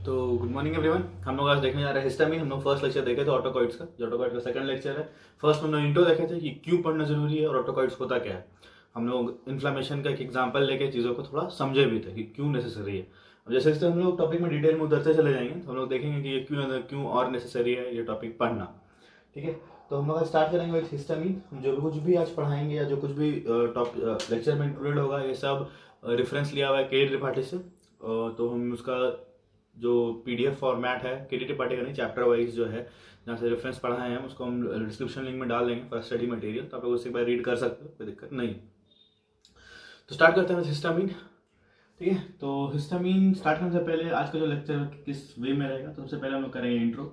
तो good morning everyone. हम लोग आज देखने जा रहे हैं हिस्टामिन। हम लोग फर्स्ट लेक्चर देखे थे ऑटोकॉइड्स का, जो ऑटोकॉइड का सेकंड लेक्चर है। फर्स्ट हम लोग इंट्रो देखे थे कि क्यों पढ़ना जरूरी है और ऑटोकॉइड्स होता क्या है। हम लोग इन्फ्लामेशन का एक एग्जांपल लेके चीज़ों को थोड़ा समझे भी थे कि क्यों नेसेसरी है। अब जैसे जैसे हम लोग टॉपिक में डिटेल में उतरते चले जाएंगे तो हम लोग देखेंगे कि ये क्यों क्यों और नेसेसरी है ये टॉपिक पढ़ना। ठीक है, तो हम लोग आज स्टार्ट करेंगे विथ हिस्टामिन। हम जो भी कुछ भी आज पढ़ाएंगे या जो कुछ भी टॉपिक लेक्चर में इंक्लूडेड होगा ये सब रेफरेंस लिया हुआ है के त्रिपाठी से। तो हम उसका जो पीडीएफ फॉर्मेट है के त्रिपाठी का नहीं, चैप्टर वाइज जो है जहाँ से रेफरेंस पढ़ाए हैं उसको हम डिस्क्रिप्शन लिंक में डाल देंगे फॉर स्टडी मटेरियल, तो आप लोग उसे एक बार रीड कर सकते हो, कोई दिक्कत नहीं। तो स्टार्ट करते हैं हिस्टामिन। ठीक है, तो हिस्टामिन स्टार्ट करने से पहले आज का जो लेक्चर किस वे में रहेगा, तो सबसे पहले हम लोग करेंगे इंट्रो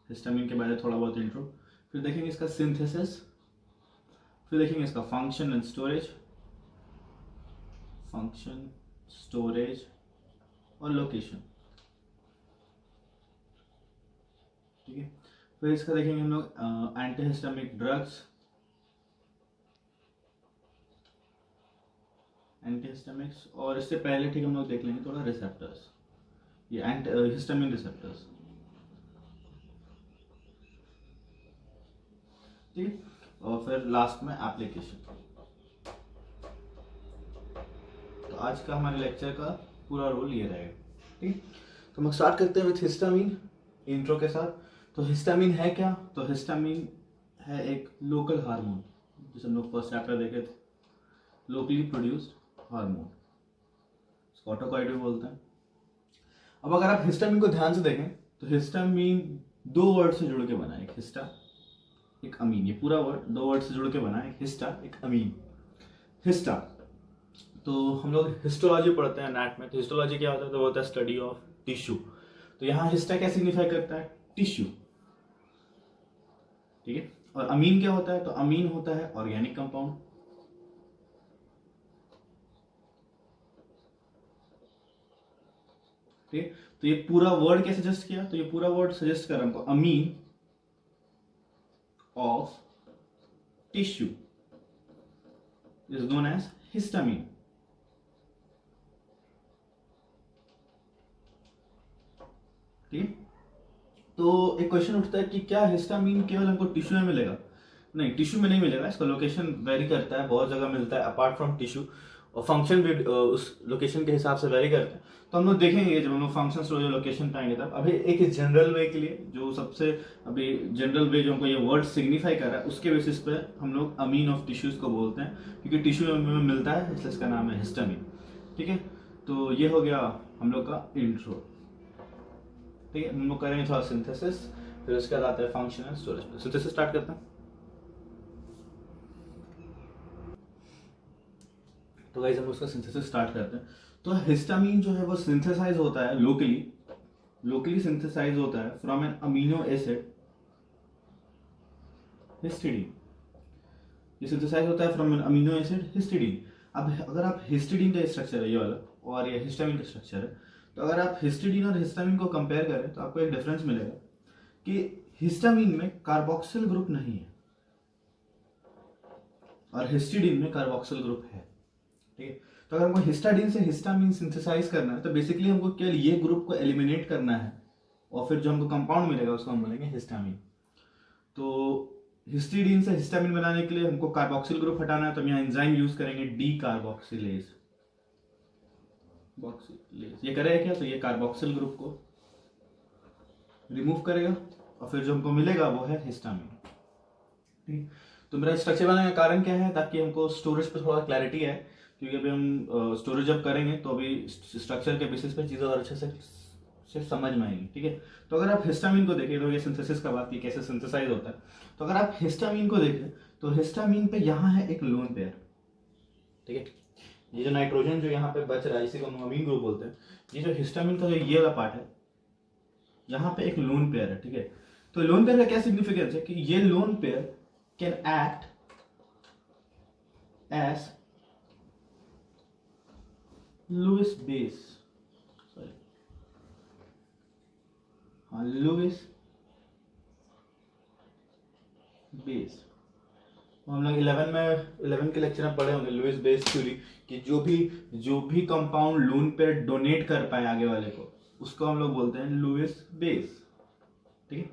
हिस्टामिन के बारे में, थोड़ा बहुत इंट्रो, फिर देखेंगे इसका सिंथेसिस, फिर देखेंगे इसका function and storage, function storage और लोकेशन। ठीक है, फिर इसका देखेंगे हम लोग एंटीहिस्टामिक ड्रग्स, एंटीहिस्टामिक्स, और इससे पहले ठीक हम लोग देख लेंगे थोड़ा रिसेप्टर्स, ये हिस्टामिन रिसेप्टर्स। ठीक, और फिर लास्ट में एप्लीकेशन। तो आज का हमारे लेक्चर का पूरा रोल ये रहेगा। ठीक, तो हम स्टार्ट करते हैं विथ हिस्टामिन इंट्रो के साथ। तो हिस्टामिन है क्या? तो हिस्टामिन है एक लोकल हार्मोन, जिसे हम लोग फर्स्ट चैप्टर देखे थे, लोकली प्रोड्यूस्ड हार्मोन, इसको ऑटोकॉइड भी बोलते हैं। अब अगर आप हिस्टामिन को ध्यान से देखें तो हिस्टामिन दो वर्ड से जुड़ के बना है, एक हिस्टा एक अमीन। ये पूरा वर्ड दो वर्ड से जुड़ के बना है, एक हिस्टा एक अमीन। हिस्टा, तो हम लोग हिस्टोलॉजी पढ़ते हैं नेट में, तो हिस्टोलॉजी क्या होता है? तो वो होता है स्टडी ऑफ टिश्यू। तो यहाँ हिस्टा क्या सिग्निफाई करता है? टिश्यू। ठीक है, और अमीन क्या होता है? तो अमीन होता है ऑर्गेनिक कंपाउंड। ठीक है, तो ये पूरा वर्ड क्या सजेस्ट किया? तो ये पूरा वर्ड सजेस्ट कर रहा है हमको amine of tissue is known as histamine. ठीक है, तो एक क्वेश्चन उठता है कि क्या हिस्टामिन केवल हमको टिश्यू में मिलेगा? नहीं, टिश्यू में नहीं मिलेगा, इसका लोकेशन वेरी करता है, बहुत जगह मिलता है अपार्ट फ्रॉम टिश्यू, और फंक्शन भी उस लोकेशन के हिसाब से वेरी करते हैं। तो हम लोग देखेंगे जब हम लोग फंक्शन जो लोकेशन पाएंगे तब। अभी एक जनरल वे के लिए, जो सबसे अभी जनरल वे जो हमको ये वर्ड सिग्निफाई कर रहा है, उसके बेसिस पे हम लोग अमीन ऑफ टिश्यूज को बोलते हैं, क्योंकि टिश्यू में मिलता है, इसलिए इसका नाम है हिस्टामिन। ठीक है, तो ये हो गया हम लोग का इंट्रो। ठीक है, हम लोग करेंगे थोड़ा सिंथेसिस, फिर उसके बाद आता है function and storage. Synthesis start करते हैं। तो गाइस हम उसका सिंथेसिस स्टार्ट करते हैं। तो हिस्टामिन जो है वो सिंथेसाइज होता है लोकली सिंथेसाइज होता है from an amino acid histidine. ये सिंथेसाइज होता है from an amino acid histidine. अब अगर आप हिस्टिडीन का स्ट्रक्चर है ये वाला, और ये हिस्टामिन का स्ट्रक्चर है, तो अगर आप हिस्टिडीन और हिस्टामिन को कंपेयर करें तो आपको एक डिफरेंस मिलेगा कि हिस्टामिन में कार्बोक्सिल ग्रुप नहीं है और हिस्टिडीन में कार्बोक्सिल ग्रुप है। ठीक है, तो अगर हमको हिस्टाडीन से हिस्टामिन सिंथेसाइज करना है तो बेसिकली हमको केवल ये ग्रुप को एलिमिनेट करना है, और फिर जो हमको कंपाउंड मिलेगा उसको हम बोलेंगे हिस्टामिन। तो हिस्टिडीन से हिस्टामिन बनाने के लिए हमको कार्बोक्सिल ग्रुप हटाना है, तो हम यहाँ एंजाइम यूज करेंगे डी कार्बोक्सिलेज। ये करेगा क्या? तो ये कार्बोक्सिल ग्रुप को रिमूव करेगा और फिर जो हमको मिलेगा वो है हिस्टामिन। ठीक, तो मेरा स्ट्रक्चर बनाने का कारण क्या है? ताकि हमको स्टोरेज पे थोड़ा क्लैरिटी है, क्योंकि अभी हम स्टोरेज जब करेंगे तो अभी स्ट्रक्चर के बेसिस पे चीज़ें और अच्छे से समझ में आएंगी। ठीक है, तो अगर आप हिस्टामिन को देखें, तो ये सिंथेसिस का बात की कैसे सिंथेसाइज होता है, तो अगर आप हिस्टामिन को देखें तो हिस्टामिन पे यहाँ है एक लोन पेयर। ठीक है, ये जो नाइट्रोजन जो यहाँ पे बच रहा है इसी को हम अमीन ग्रुप बोलते हैं। ये जो हिस्टामिन का जो ये वाला पार्ट है, यहाँ पे एक लोन पेयर है। ठीक है, तो लोन पेयर का क्या सिग्निफिकेंस है कि ये lone pair can act as Lewis base, sorry हाँ लुईस बेस। हम लोग 11 के लेक्चर में पढ़े होंगे लुईस बेस थ्योरी कि जो भी कंपाउंड लोन पेयर डोनेट कर पाए आगे वाले को, उसको हम लोग बोलते हैं लुईस बेस। ठीक है,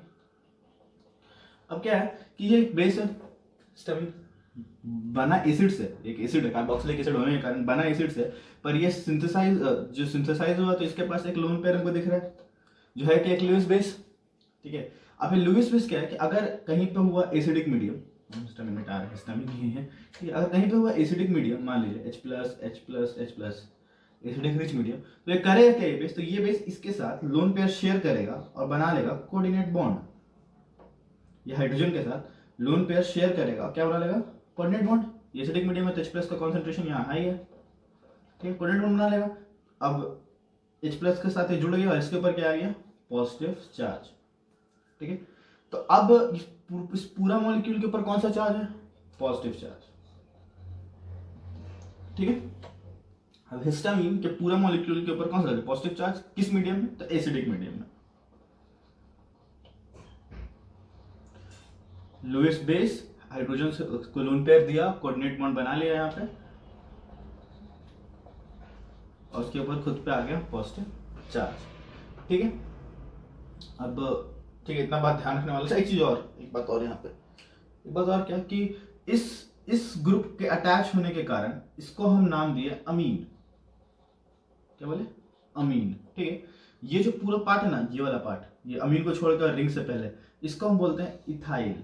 अब क्या है कि ये बेस है, हिस्टामिन बना एसिड से, एक एसिड है कार्बोक्सिलिक एसिड होने के कारण बना एसिड से, पर ये सिंथेसाइज हुआ तो इसके पास एक लोन पेयर हमको दिख रहा है जो है कि एक लुईस बेस। ठीक है, अब ये लुईस बेस क्या है कि अगर कहीं पे हुआ एसिडिक मीडियम, हिस्टामिन में आ रहा है, हिस्टामिन नहीं है, कि अगर कहीं पे हुआ एसिडिक मीडियम, मान लीजिए H+, एसिडिक रिच मीडियम, तो ये करेगा क्या ये बेस, तो ये बेस इसके साथ लोन पेयर शेयर करेगा और बना लेगा कोऑर्डिनेट बॉन्ड। ये हाइड्रोजन के साथ लोन पेयर शेयर करेगा, क्या बना लेगा, कोऑर्डिनेट बॉन्ड। एसिडिक मीडियम में तो H+ का कॉन्सेंट्रेशन यहाँ हाई है, ठीक है, कोऑर्डिनेट बॉन्ड बना लेगा। अब H+ के साथ ये जुड़ गया और इसके ऊपर क्या आ गया, पॉजिटिव चार्ज। ठीक है, तो अब इस पूरा मॉलिक्यूल के ऊपर कौन सा चार्ज है, पॉजिटिव चार्ज। ठीक है, अब हिस्टामिन के पूरा मॉलिक्यूल के ऊपर कौन सा पॉजिटिव चार्ज, किस मीडियम में, तो एसिडिक मीडियम में। लुईस बेस हाइड्रोजन से उसको लोन पेयर दिया, कोऑर्डिनेट बॉन्ड बना लिया यहाँ पे, और उसके ऊपर खुद पे आ गया पॉजिटिव चार्ज। ठीक है, अब ठीक है, इतना बात ध्यान रखने वाला। एक चीज और, एक बात और यहाँ पे, एक बात और क्या कि इस ग्रुप के अटैच होने के कारण इसको हम नाम दिए अमीन। क्या बोले, अमीन। ठीक है, ये जो पूरा पार्ट है ना, ये वाला पार्ट, ये अमीन को छोड़कर रिंग से पहले, इसको हम बोलते हैं इथाइल।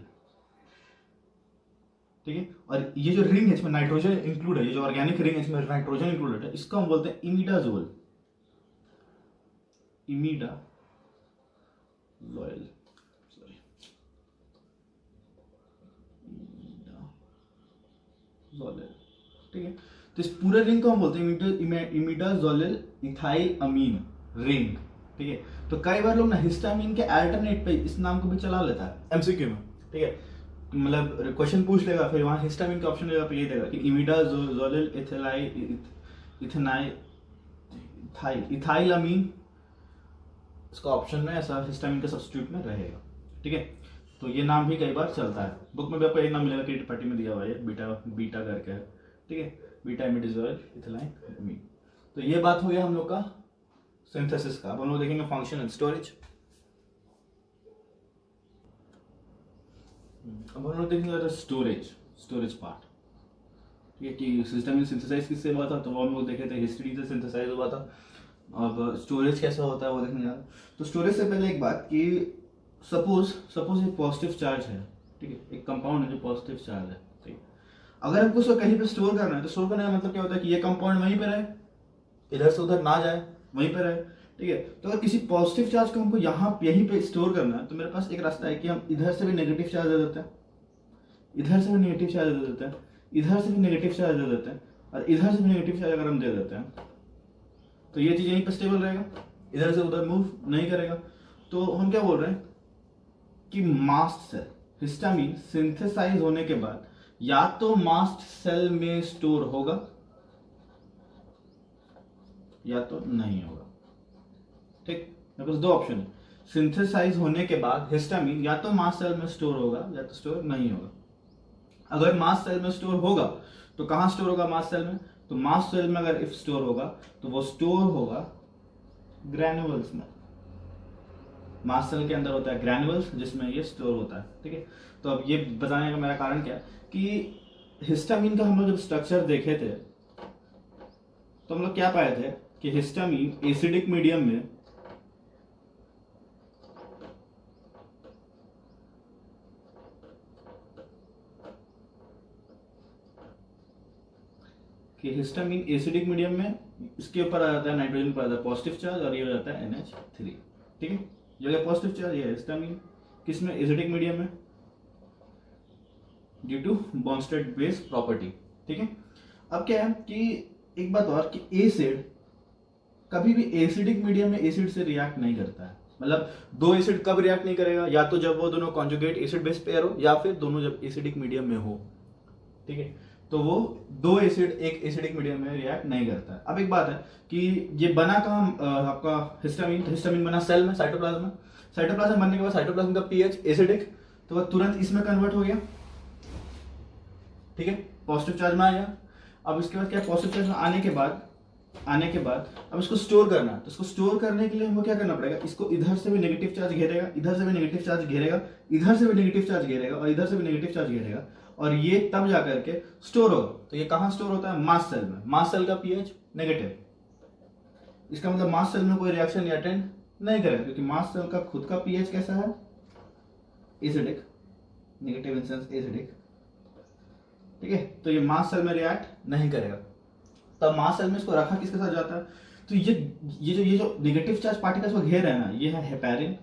ठीक है, और ये जो रिंग है इसमें नाइट्रोजन इंक्लूड है, ये जो ऑर्गेनिक रिंग है इसमें नाइट्रोजन इंक्लूडेड है, इसको हम बोलते हैं इमिडाजोल। Imidazole, sorry, imidazole. ठीक है, तो इस पूरे रिंग को हम बोलते हैं इमिडाजोलिल इथाइल अमीन रिंग। ठीक है, तो कई बार लोग ना हिस्टामिन के अल्टरनेट पे इस नाम को भी चला लेता है एमसीक्यू में। ठीक है, मतलब क्वेश्चन पूछ लेगा, फिर वहां हिस्टामिन का ऑप्शन देगा, तो ये देगा कि इमिडाजोलिल इथाइल अमीन, इसका ऑप्शन में ऐसा हिस्टामिन के सब्स्टिट्यूट में रहेगा। ठीक है, तो ये नाम भी कई बार चलता है, बुक में भी आपको एक नाम मिलेगा, क्रिएटिव पार्टी में दिया हुआ है, बीटा करके है। ठीक है, बीटा इमिडाजोलिल इथाइल अमीन। तो ये बात हो गया हम लोग का सिंथेसिस का। अब हम लोग देखेंगे फंक्शन एंड स्टोरेज। अब हम लोग देखेंगे स्टोरेज पार्ट। ठीक है, कि सिस्टम में सिंथेसाइज किससे हुआ था, तो वो हम लोग देखे थे हिस्ट्री से सिंथेसाइज हुआ था। अब स्टोरेज कैसा होता है वो देखने जा। तो स्टोरेज से पहले एक बात कि सपोज एक पॉजिटिव चार्ज है। ठीक है, एक कंपाउंड है जो पॉजिटिव चार्ज है। ठीक है, अगर हमको उसको कहीं पे स्टोर करना है, तो स्टोर करने का मतलब क्या होता है कि ये कंपाउंड वहीं पे रहे, इधर से उधर ना जाए, वहीं पे रहे। ठीक है, तो अगर किसी पॉजिटिव चार्ज को हमको यहीं पे स्टोर करना है, तो मेरे पास एक रास्ता है कि हम इधर से भी नेगेटिव चार्ज दे देते हैं, इधर से भी नेगेटिव चार्ज दे देते हैं, इधर से भी नेगेटिव चार्ज दे देते हैं, और इधर से भी नेगेटिव चार्ज अगर हम दे देते हैं, तो ये चीज यहीं पे स्टेबल रहेगा, इधर से उधर मूव नहीं करेगा। तो हम क्या बोल रहे हैं कि मास्ट सेल हिस्टामिन सिंथेसाइज होने के बाद या तो मास्ट सेल में स्टोर होगा या तो नहीं होगा। ठीक, मेरे पास दो ऑप्शन है, सिंथेसाइज होने के बाद हिस्टामिन या तो मास्ट सेल में स्टोर होगा या तो स्टोर नहीं होगा। अगर मास्ट सेल में स्टोर होगा तो कहां स्टोर होगा, मास्ट सेल में, तो मास्ट सेल में अगर इफ स्टोर होगा तो वो स्टोर होगा ग्रैन्युल्स में। मास्ट सेल के अंदर होता है ग्रैन्युल्स जिसमें ये स्टोर होता है। ठीक है, तो अब ये बताने का मेरा कारण क्या कि हिस्टामिन का हम लोग जब स्ट्रक्चर देखे थे तो हम लोग क्या पाए थे कि हिस्टामिन एसिडिक मीडियम में इसके ऊपर आ जाता है नाइट्रोजन पर आ जाता है पॉजिटिव चार्ज और ये हो जाता है NH3। ठीक है, जो पॉजिटिव चार्ज ये हिस्टामिन किसमें, एसिडिक मीडियम में, due to Brønsted base property. ठीक है, अब क्या है कि एक बात और कि एसिड कभी भी एसिडिक मीडियम में एसिड से रिएक्ट नहीं करता है। मतलब दो एसिड कब रिएक्ट नहीं करेगा, या तो जब वो दोनों कॉन्जुगेट एसिड बेस पेयर हो, या फिर दोनों जब एसिडिक मीडियम में हो। ठीक है, तो वो दो एसिड एक एसिडिक मीडियम में रिएक्ट नहीं करता है। अब एक बात है कि ये बना कहाँ आपका हिस्टामिन बना सेल में, साइटोप्लाज्म बनने के बाद साइटोप्लाज्म का पीएच एसिडिक, तो वह तुरंत इसमें कन्वर्ट हो गया। ठीक है, पॉजिटिव चार्ज में आ गया। अब इसके बाद क्या, पॉजिटिव चार्ज में आने के बाद आने के बाद अब इसको स्टोर करना है, तो इसको स्टोर करने के लिए हमको क्या करना पड़ेगा, इसको इधर से भी नेगेटिव चार्ज घेरेगा, इधर से भी नेगेटिव चार्ज घेरेगा, इधर से भी नेगेटिव चार्ज घेरेगा और इधर से भी नेगेटिव चार्ज घेरेगा, और ये तब जाकर के स्टोर होगा। तो ये कहाँ स्टोर होता है, मास सेल में। मास सेल का पीएच नेगेटिव, इसका मतलब मास सेल में कोई रिएक्शन अटेंड नहीं करेगा, क्योंकि मास सेल का खुद का पीएच कैसा है, acidic, negative in sense acidic, ठीक है। तो ये मास सेल में रिएक्ट नहीं करेगा। तब मास सेल में इसको रखा किसके साथ जाता है, तो ये जो नेगेटिव चार्ज पार्टिकल्स को घेर रहे हैं ना, ये है heparin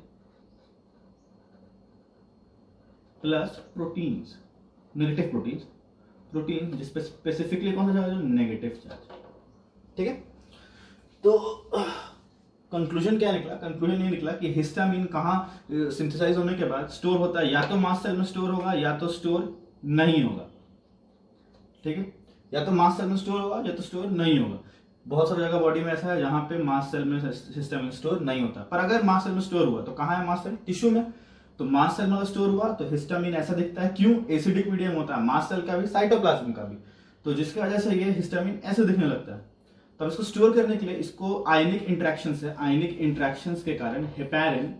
plus proteins, negative proteins, protein जिसपे स्पेसिफिकली कौन सा चार्ज है, नेगेटिव चार्ज, ठीक है। तो कंक्लूजन क्या निकला, कंक्लूजन ये निकला कि हिस्टामिन कहाँ सिंथेसाइज होने के बाद स्टोर होता है, या तो मास सेल में स्टोर होगा या तो स्टोर नहीं होगा, ठीक है। या तो मास सेल में स्टोर होगा या तो स्टोर नहीं होगा। बहुत सारी जगह बॉडी में ऐसा है जहां पे मास सेल में हिस्टामिन स्टोर नहीं होता, पर अगर मास सेल में स्टोर हुआ तो कहाँ है मास सेल, टिश्यू में। तो मास सेल में अगर स्टोर हुआ तो हिस्टामिन ऐसा दिखता है, क्यों, एसिडिक मीडियम होता है मास सेल का भी, साइटोप्लाज्म का भी, तो जिसकी वजह से ये हिस्टामिन ऐसे दिखने लगता है। तब इसको स्टोर करने के लिए इसको आयनिक इंट्रैक्शन से, आयनिक इंट्रैक्शन के कारण हेपेरिन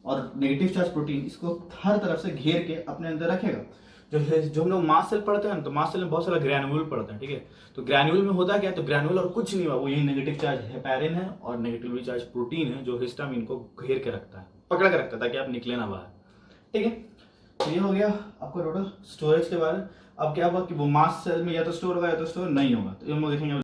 और नेगेटिव चार्ज प्रोटीन इसको हर तरफ से घेर के अपने अंदर रखेगा। जो हम लोग मास सेल पढ़ते हैं तो मास सेल में बहुत सारा ग्रैन्यूल पढ़ते हैं, ठीक है। तो ग्रैन्यूल में होता क्या है, तो ग्रैन्यूल और कुछ नहीं हुआ, वो यही नेगेटिव चार्ज हेपेरिन है और नेगेटिव चार्ज प्रोटीन है जो हिस्टामिन को घेर के रखता है, पकड़ के रखता है ताकि आप निकले ना बाहर, ठीक है। तो ये हो गया आपका टोटल स्टोरेज के बारे में। अब क्या हुआ कि वो मास सेल में या तो स्टोर होगा या तो स्टोर नहीं होगा, तो हम लोग देखेंगे।